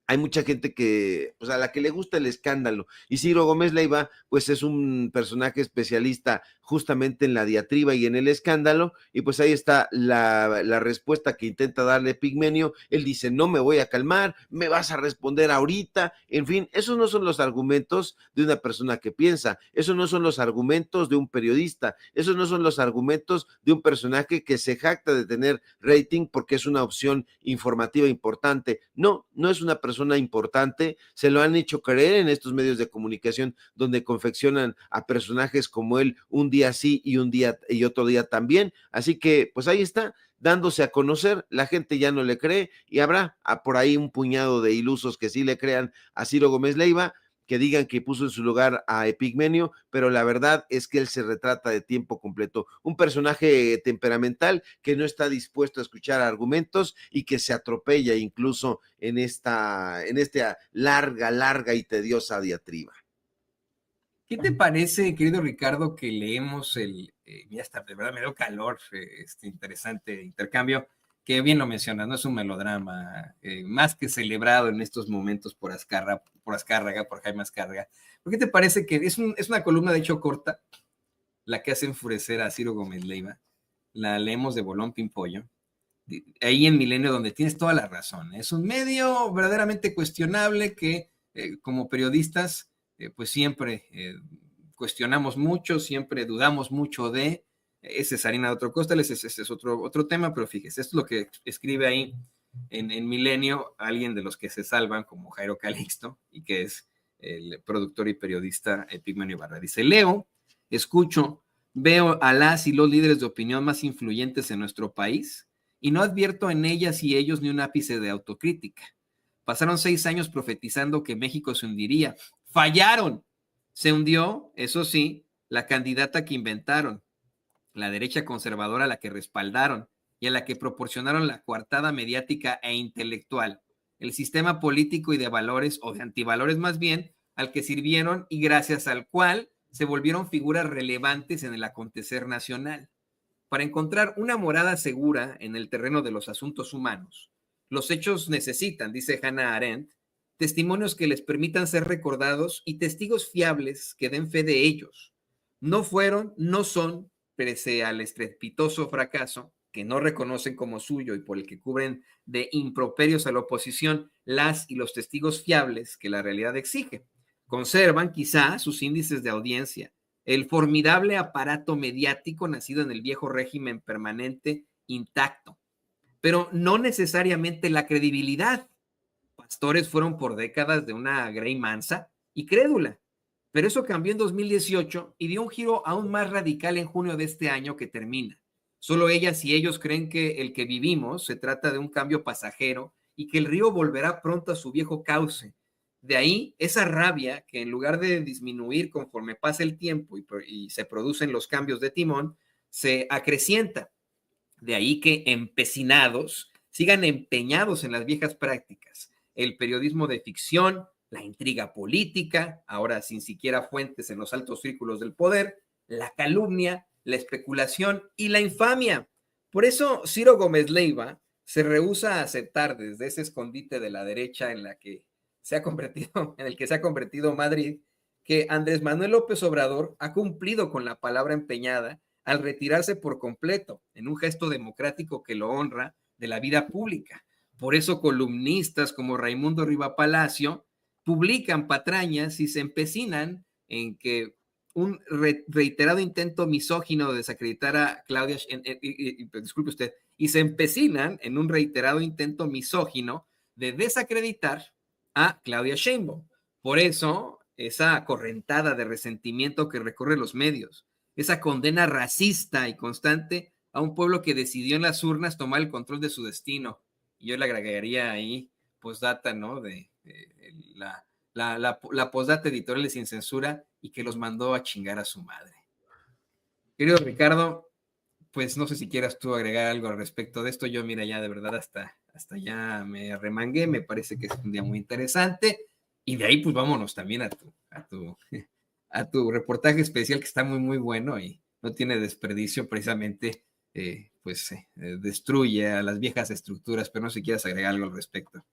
hay mucha gente que, pues a la que le gusta el escándalo, y Ciro Gómez Leiva, pues es un personaje especialista justamente en la diatriba y en el escándalo, y pues ahí está la respuesta que intenta darle Epigmenio. Él dice, no me voy a calmar, me vas a responder ahorita, en fin, esos no son los argumentos de una persona que piensa, esos no son los argumentos de un periodista, esos no son los argumentos de un personaje que se jacta de tener rating porque es una opción informativa importante. No es una persona importante, se lo han hecho creer en estos medios de comunicación donde confeccionan a personajes como él un día sí y un día y otro día también, así que pues ahí está, dándose a conocer, la gente ya no le cree y habrá por ahí un puñado de ilusos que sí le crean a Ciro Gómez Leiva, que digan que puso en su lugar a Epigmenio, pero la verdad es que él se retrata de tiempo completo, un personaje temperamental que no está dispuesto a escuchar argumentos y que se atropella incluso en esta larga y tediosa diatriba. ¿Qué te parece, querido Ricardo, que leemos ya está, de verdad me dio calor, este interesante intercambio, que bien lo mencionas, no es un melodrama, más que celebrado en estos momentos por Jaime Azcárraga? ¿Por qué te parece que es una columna de hecho corta, la que hace enfurecer a Ciro Gómez Leiva? La leemos de Bolón Pimpollo, ahí en Milenio, donde tienes toda la razón. Es un medio verdaderamente cuestionable que como periodistas pues siempre cuestionamos mucho, siempre dudamos mucho de. Ese es harina de otro costal, ese es otro tema, pero fíjese, esto es lo que escribe ahí en Milenio alguien de los que se salvan, como Jairo Calixto, y que es el productor y periodista Epigmenio Ibarra. Dice, leo, escucho, veo a las y los líderes de opinión más influyentes en nuestro país y no advierto en ellas y ellos ni un ápice de autocrítica. Pasaron 6 años profetizando que México se hundiría. ¡Fallaron! Se hundió, eso sí, la candidata que inventaron, la derecha conservadora a la que respaldaron y a la que proporcionaron la coartada mediática e intelectual, el sistema político y de valores, o de antivalores más bien, al que sirvieron y gracias al cual se volvieron figuras relevantes en el acontecer nacional. Para encontrar una morada segura en el terreno de los asuntos humanos, los hechos necesitan, dice Hannah Arendt, testimonios que les permitan ser recordados y testigos fiables que den fe de ellos. No fueron, no son, pese al estrepitoso fracaso que no reconocen como suyo y por el que cubren de improperios a la oposición las y los testigos fiables que la realidad exige. Conservan quizá sus índices de audiencia, el formidable aparato mediático nacido en el viejo régimen permanente intacto, pero no necesariamente la credibilidad. Pastores fueron por décadas de una grey mansa y crédula, pero eso cambió en 2018 y dio un giro aún más radical en junio de este año que termina. Solo ellas y ellos creen que el que vivimos se trata de un cambio pasajero y que el río volverá pronto a su viejo cauce. De ahí esa rabia que en lugar de disminuir conforme pasa el tiempo y se producen los cambios de timón, se acrecienta. De ahí que empecinados sigan empeñados en las viejas prácticas, el periodismo de ficción, la intriga política, ahora sin siquiera fuentes en los altos círculos del poder, la calumnia, la especulación y la infamia. Por eso Ciro Gómez Leiva se rehúsa a aceptar desde ese escondite de la derecha en el que se ha convertido Madrid, que Andrés Manuel López Obrador ha cumplido con la palabra empeñada al retirarse por completo en un gesto democrático que lo honra de la vida pública. Por eso columnistas como Raimundo Riva Palacio publican patrañas y se empecinan en que un reiterado intento misógino de desacreditar a Claudia, disculpe usted, y se empecinan en un reiterado intento misógino de desacreditar a Claudia Sheinbaum. Por eso, esa correntada de resentimiento que recorre los medios, esa condena racista y constante a un pueblo que decidió en las urnas tomar el control de su destino. Y yo le agregaría ahí postdata, ¿no? De la postdata editorial de Sin Censura y que los mandó a chingar a su madre. Querido Ricardo, pues no sé si quieras tú agregar algo al respecto de esto. Yo, mira, ya de verdad hasta ya me arremangué, me parece que es un día muy interesante. Y de ahí, pues vámonos también a tu reportaje especial que está muy, muy bueno y no tiene desperdicio, precisamente, destruye a las viejas estructuras, pero no sé si quieras agregar algo al respecto.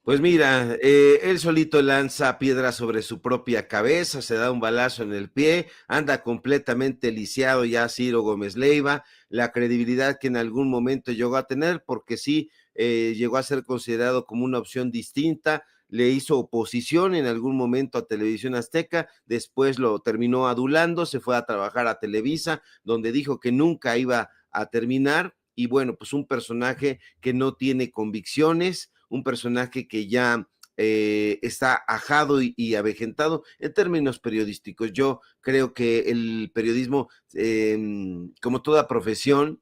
Pues mira, él solito lanza piedras sobre su propia cabeza, se da un balazo en el pie, anda completamente lisiado ya Ciro Gómez Leiva, la credibilidad que en algún momento llegó a tener, porque sí, llegó a ser considerado como una opción distinta, le hizo oposición en algún momento a Televisión Azteca, después lo terminó adulando, se fue a trabajar a Televisa, donde dijo que nunca iba a terminar, y bueno, pues un personaje que no tiene convicciones, un personaje que ya está ajado y avejentado en términos periodísticos. Yo creo que el periodismo, como toda profesión,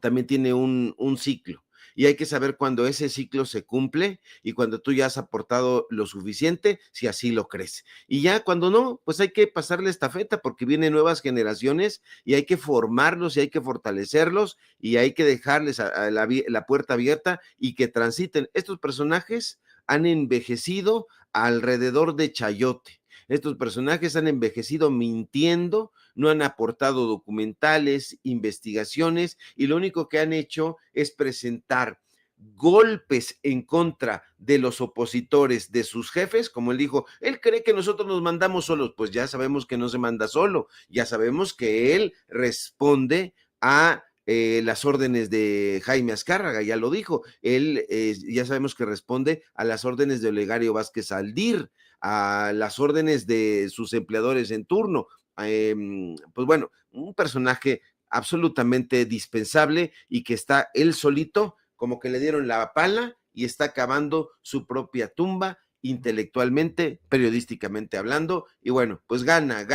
también tiene un ciclo. Y hay que saber cuando ese ciclo se cumple y cuando tú ya has aportado lo suficiente, si así lo crees. Y ya cuando no, pues hay que pasarle estafeta porque vienen nuevas generaciones y hay que formarlos y hay que fortalecerlos y hay que dejarles a la puerta abierta y que transiten. Estos personajes han envejecido alrededor de chayote. Estos personajes han envejecido mintiendo, no han aportado documentales, investigaciones, y lo único que han hecho es presentar golpes en contra de los opositores, de sus jefes, como él dijo, él cree que nosotros nos mandamos solos, pues ya sabemos que no se manda solo, ya sabemos que él responde a las órdenes de Jaime Azcárraga, ya lo dijo, él ya sabemos que responde a las órdenes de Olegario Vázquez Aldir, a las órdenes de sus empleadores en turno. Pues bueno, un personaje absolutamente dispensable y que está él solito, como que le dieron la pala y está cavando su propia tumba intelectualmente, periodísticamente hablando, y bueno, pues gana,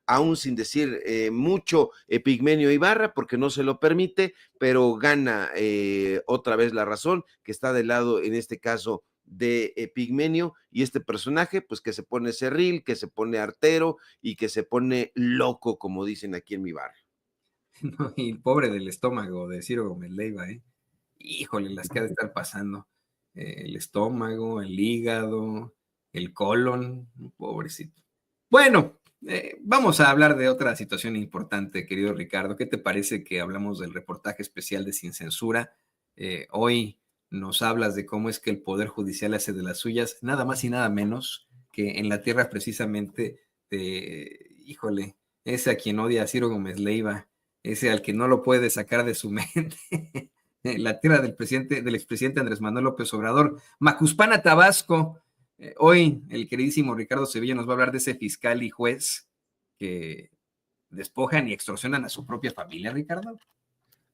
aún sin decir mucho Epigmenio Ibarra, porque no se lo permite, pero gana otra vez la razón, que está del lado, en este caso, de Epigmenio, y este personaje, pues que se pone cerril, que se pone artero, y que se pone loco, como dicen aquí en mi barrio. No, y pobre del estómago de Ciro Gómez Leiva, híjole, las que ha de estar pasando. El estómago, el hígado, el colon, pobrecito. Bueno, vamos a hablar de otra situación importante, querido Ricardo. ¿Qué te parece que hablamos del reportaje especial de Sin Censura? Hoy nos hablas de cómo es que el Poder Judicial hace de las suyas, nada más y nada menos que en la tierra precisamente de, híjole, ese a quien odia a Ciro Gómez Leiva, ese al que no lo puede sacar de su mente, la tierra del expresidente Andrés Manuel López Obrador, Macuspana, Tabasco. Hoy el queridísimo Ricardo Sevilla nos va a hablar de ese fiscal y juez que despojan y extorsionan a su propia familia, Ricardo.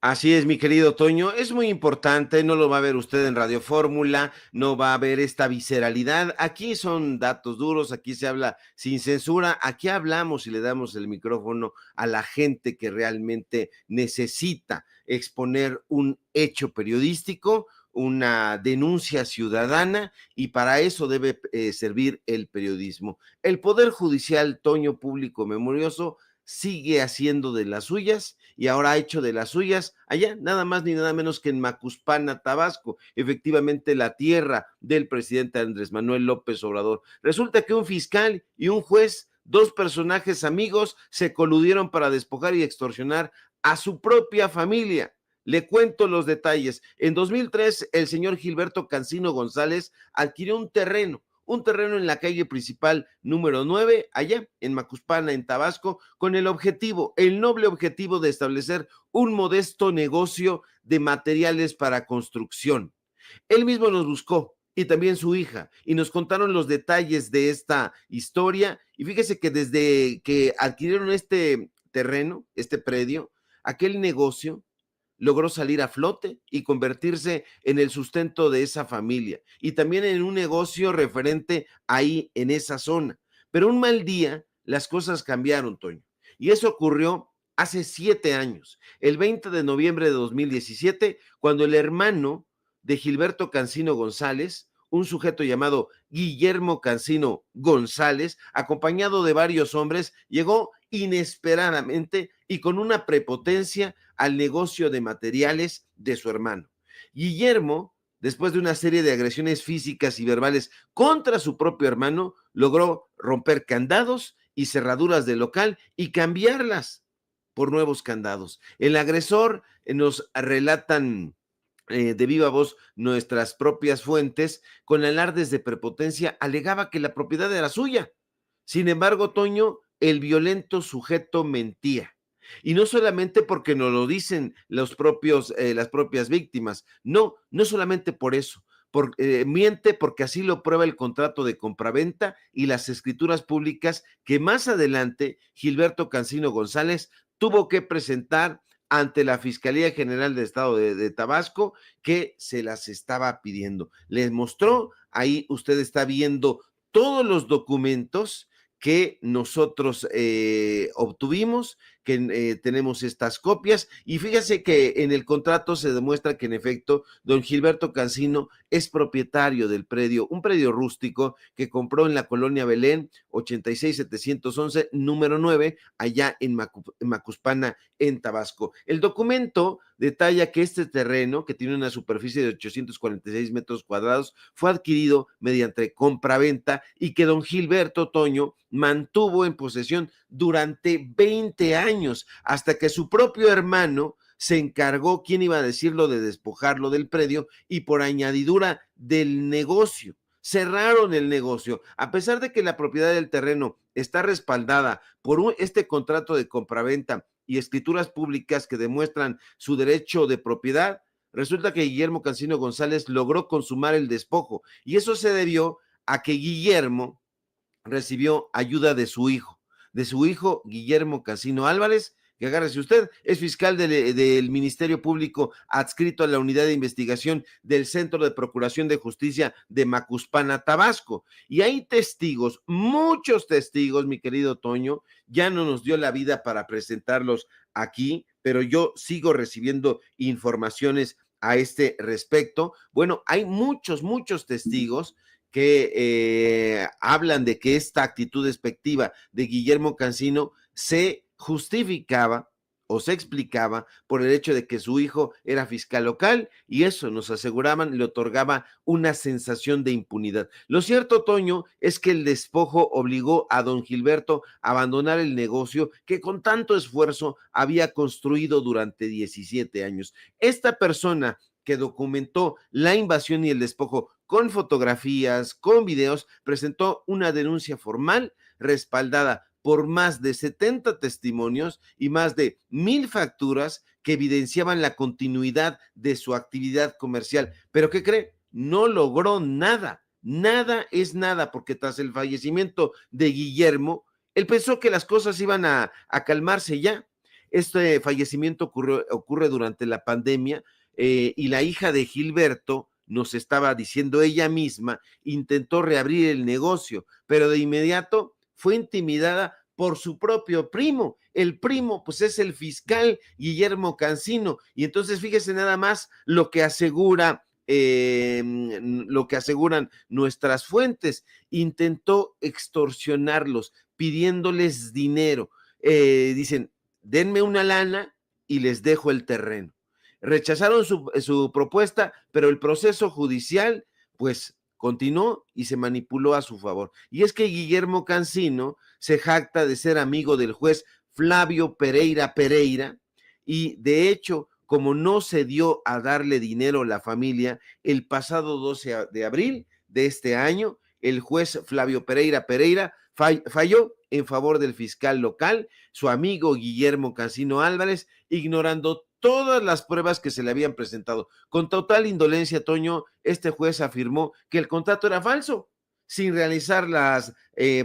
Así es, mi querido Toño, es muy importante, no lo va a ver usted en Radio Fórmula, no va a ver esta visceralidad, aquí son datos duros, aquí se habla sin censura, aquí hablamos y le damos el micrófono a la gente que realmente necesita exponer un hecho periodístico, una denuncia ciudadana, y para eso debe servir el periodismo. El Poder Judicial, Toño, público memorioso, sigue haciendo de las suyas y ahora ha hecho de las suyas allá, nada más ni nada menos que en Macuspana, Tabasco, efectivamente la tierra del presidente Andrés Manuel López Obrador. Resulta que un fiscal y un juez, dos personajes amigos, se coludieron para despojar y extorsionar a su propia familia. Le cuento los detalles. En 2003, el señor Gilberto Cancino González adquirió un terreno en la calle principal número 9, allá en Macuspana, en Tabasco, con el noble objetivo de establecer un modesto negocio de materiales para construcción. Él mismo nos buscó y también su hija, y nos contaron los detalles de esta historia. Y fíjese que desde que adquirieron este terreno, este predio, aquel negocio logró salir a flote y convertirse en el sustento de esa familia y también en un negocio referente ahí en esa zona. Pero un mal día, las cosas cambiaron, Toño. Y eso ocurrió hace 7 años, el 20 de noviembre de 2017, cuando el hermano de Gilberto Cancino González, un sujeto llamado Guillermo Cancino González, acompañado de varios hombres, llegó inesperadamente y con una prepotencia al negocio de materiales de su hermano. Guillermo, después de una serie de agresiones físicas y verbales contra su propio hermano, logró romper candados y cerraduras del local y cambiarlas por nuevos candados. El agresor, nos relatan de viva voz nuestras propias fuentes, con alardes de prepotencia, alegaba que la propiedad era suya. Sin embargo, Toño, el violento sujeto mentía. Y no solamente porque nos lo dicen las propias víctimas, no solamente por eso. Miente porque así lo prueba el contrato de compraventa y las escrituras públicas que más adelante Gilberto Cancino González tuvo que presentar ante la Fiscalía General del Estado de Tabasco, que se las estaba pidiendo. Les mostró, ahí usted está viendo todos los documentos que nosotros obtuvimos, que tenemos estas copias, y fíjese que en el contrato se demuestra que en efecto don Gilberto Cancino es propietario del predio, un predio rústico que compró en la colonia Belén, 86711, número 9, allá en Macuspana, en Tabasco. El documento detalla que este terreno, que tiene una superficie de 846 metros cuadrados, fue adquirido mediante compraventa y que don Gilberto Toño mantuvo en posesión durante 20 años, hasta que su propio hermano se encargó, ¿quién iba a decirlo?, de despojarlo del predio y por añadidura del negocio. Cerraron el negocio, a pesar de que la propiedad del terreno está respaldada por este contrato de compraventa y escrituras públicas que demuestran su derecho de propiedad. Resulta que Guillermo Cancino González logró consumar el despojo, y eso se debió a que Guillermo recibió ayuda de su hijo Guillermo Cancino Álvarez, que agárrese usted, es fiscal del Ministerio Público adscrito a la Unidad de Investigación del Centro de Procuración de Justicia de Macuspana, Tabasco. Y hay testigos, muchos testigos, mi querido Toño, ya no nos dio la vida para presentarlos aquí, pero yo sigo recibiendo informaciones a este respecto. Bueno, hay muchos testigos que hablan de que esta actitud despectiva de Guillermo Cancino se justificaba o se explicaba por el hecho de que su hijo era fiscal local, y eso, nos aseguraban, le otorgaba una sensación de impunidad. Lo cierto, Toño, es que el despojo obligó a don Gilberto a abandonar el negocio que con tanto esfuerzo había construido durante 17 años. Esta persona que documentó la invasión y el despojo con fotografías, con videos, presentó una denuncia formal respaldada por más de 70 testimonios y más de 1,000 facturas que evidenciaban la continuidad de su actividad comercial. ¿Pero qué cree? No logró nada. Nada es nada, porque tras el fallecimiento de Guillermo, él pensó que las cosas iban a calmarse ya. Este fallecimiento ocurre durante la pandemia, y la hija de Gilberto, nos estaba diciendo ella misma, intentó reabrir el negocio, pero de inmediato fue intimidada por su propio primo. El primo, pues, es el fiscal Guillermo Cancino, y entonces fíjese nada más lo que aseguran nuestras fuentes. Intentó extorsionarlos, pidiéndoles dinero. Dicen, denme una lana y les dejo el terreno. Rechazaron su propuesta, pero el proceso judicial, pues, continuó y se manipuló a su favor. Y es que Guillermo Cancino se jacta de ser amigo del juez Flavio Pereira, y de hecho, como no se dio a darle dinero a la familia, el pasado 12 de abril de este año, el juez Flavio Pereira falló en favor del fiscal local, su amigo Guillermo Cancino Álvarez, ignorando todas las pruebas que se le habían presentado. Con total indolencia, Toño, este juez afirmó que el contrato era falso, sin realizar las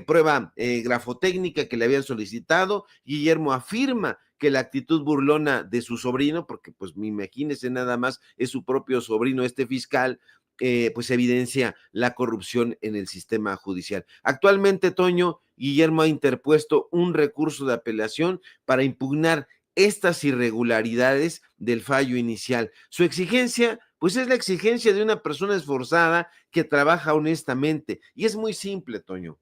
prueba grafotécnica que le habían solicitado. Guillermo afirma que la actitud burlona de su sobrino, porque pues me imagínese nada más, es su propio sobrino este fiscal, pues evidencia la corrupción en el sistema judicial. Actualmente, Toño, Guillermo ha interpuesto un recurso de apelación para impugnar estas irregularidades del fallo inicial. Su exigencia, pues es la exigencia de una persona esforzada que trabaja honestamente. Y es muy simple, Toño,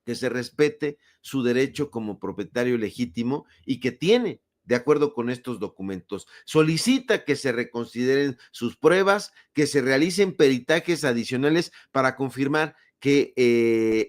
que se respete su derecho como propietario legítimo y que tiene, de acuerdo con estos documentos. Solicita que se reconsideren sus pruebas, que se realicen peritajes adicionales para confirmar que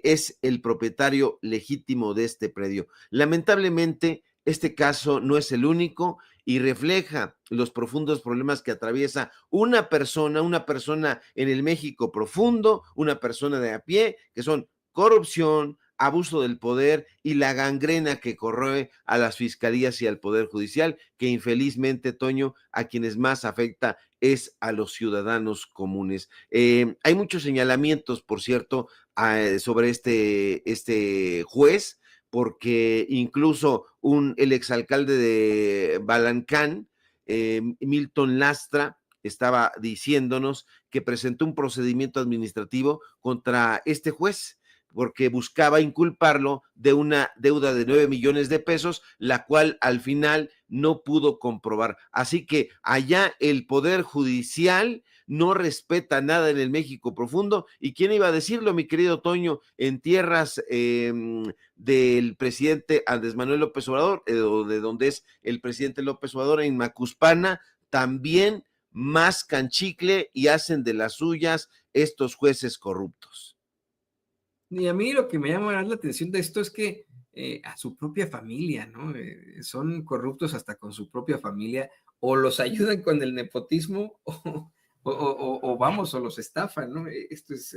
es el propietario legítimo de este predio. Lamentablemente, este caso no es el único y refleja los profundos problemas que atraviesa una persona en el México profundo, una persona de a pie, que son corrupción, abuso del poder y la gangrena que corroe a las fiscalías y al poder judicial, que infelizmente, Toño, a quienes más afecta es a los ciudadanos comunes. Hay muchos señalamientos, por cierto, sobre este juez, porque incluso el exalcalde de Balancán, Milton Lastra, estaba diciéndonos que presentó un procedimiento administrativo contra este juez, porque buscaba inculparlo de una deuda de 9 millones de pesos, la cual al final no pudo comprobar. Así que allá el Poder Judicial no respeta nada en el México profundo. ¿Y quién iba a decirlo, mi querido Toño? En tierras del presidente Andrés Manuel López Obrador, de donde es el presidente López Obrador, en Macuspana, también mascan chicle y hacen de las suyas estos jueces corruptos. Y a mí lo que me llama más la atención de esto es que a su propia familia, ¿no? Son corruptos hasta con su propia familia, o los ayudan con el nepotismo, o vamos, o los estafan, ¿no? Esto es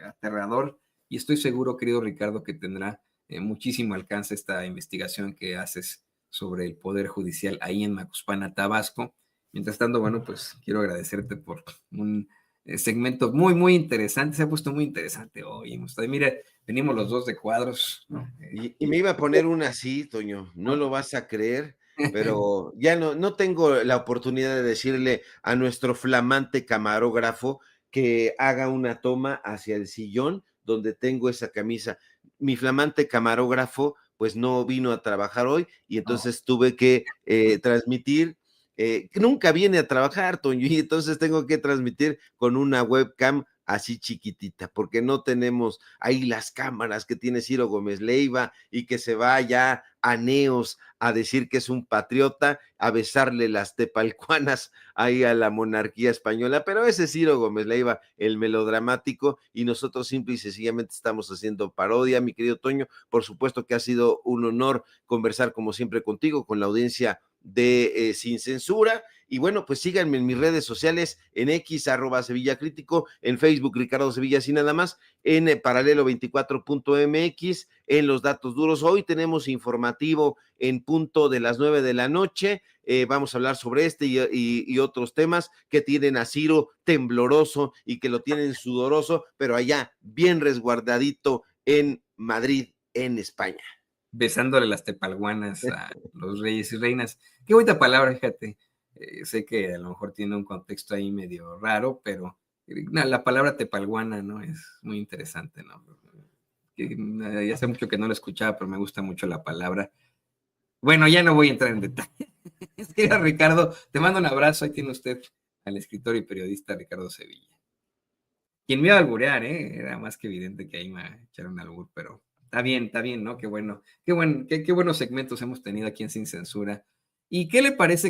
aterrador, y estoy seguro, querido Ricardo, que tendrá muchísimo alcance esta investigación que haces sobre el Poder Judicial ahí en Macuspana, Tabasco. Mientras tanto, bueno, pues quiero agradecerte por un segmento muy, muy interesante. Se ha puesto muy interesante hoy. Mira, venimos los dos de cuadros, ¿no? Y me iba a poner una así, Toño, no lo vas a creer, pero ya no tengo la oportunidad de decirle a nuestro flamante camarógrafo que haga una toma hacia el sillón donde tengo esa camisa. Mi flamante camarógrafo pues no vino a trabajar hoy y entonces tuve que transmitir, que nunca viene a trabajar, Toño, y entonces tengo que transmitir con una webcam así chiquitita, porque no tenemos ahí las cámaras que tiene Ciro Gómez Leiva y que se va ya a Neos a decir que es un patriota, a besarle las tepalcuanas ahí a la monarquía española, pero ese es Ciro Gómez Leiva, el melodramático, y nosotros simple y sencillamente estamos haciendo parodia, mi querido Toño. Por supuesto que ha sido un honor conversar como siempre contigo, con la audiencia de Sin Censura. Y bueno, pues síganme en mis redes sociales, en X, @Sevilla Crítico, en Facebook, Ricardo Sevilla, así nada más, en paralelo24.mx, en Los Datos Duros. Hoy tenemos informativo en punto de las 9 de la noche. Vamos a hablar sobre este y otros temas que tienen a Ciro tembloroso y que lo tienen sudoroso, pero allá bien resguardadito en Madrid, en España. Besándole las tepalguanas a los reyes y reinas. Qué bonita palabra, fíjate. Sé que a lo mejor tiene un contexto ahí medio raro, pero la palabra tepalguana, ¿no? Es muy interesante, ¿no? Ya hace mucho que no la escuchaba, pero me gusta mucho la palabra. Bueno, ya no voy a entrar en detalle. Mira, Ricardo, te mando un abrazo. Ahí tiene usted al escritor y periodista Ricardo Sevilla. Quien me iba a alburear, era más que evidente que ahí me echaron albur, pero está bien, ¿no? Qué buenos segmentos hemos tenido aquí en Sin Censura. ¿Y qué le parece?